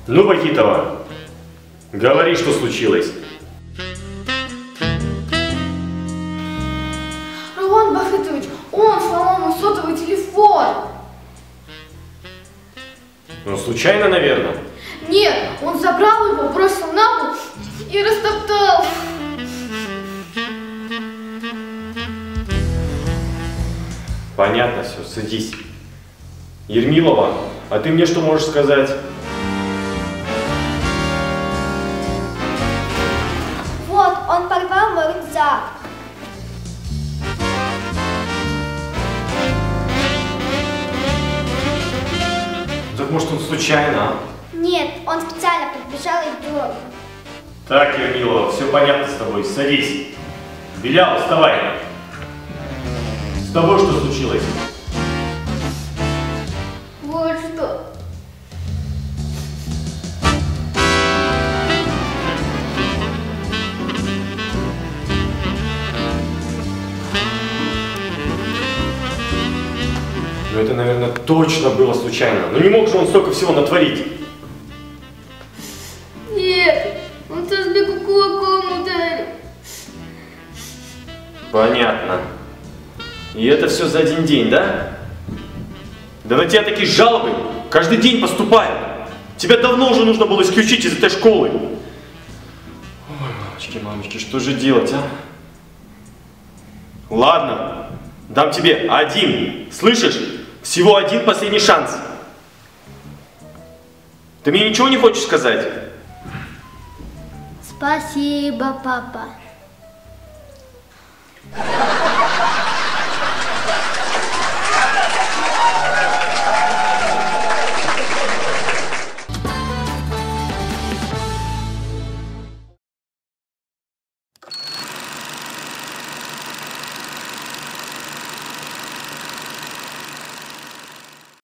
Ну, Пахитова, говори, что случилось. Ролан Бахитович, он сломал мой сотовый телефон. Ну, случайно, наверное. Нет, он забрал его, бросил на пол и растоптал. Понятно все, садись. Ермилова, а ты мне что можешь сказать? Вот, он порвал мой рюкзак. Так может он случайно, а? Нет, он специально подбежал и дернул. Так, Ермилова, все понятно с тобой, садись. Белял, вставай. С тобой что случилось? Вот что. Ну это, наверное, точно было случайно. Ну не мог же он столько всего натворить. Нет, он со сбегу кулаком ударил. Понятно. И это все за один день, да? Да на тебя такие жалобы каждый день поступают. Тебя давно уже нужно было исключить из этой школы. Ой, мамочки, мамочки, что же делать, а? Ладно, дам тебе один, слышишь? Всего один последний шанс. Ты мне ничего не хочешь сказать? Спасибо, папа.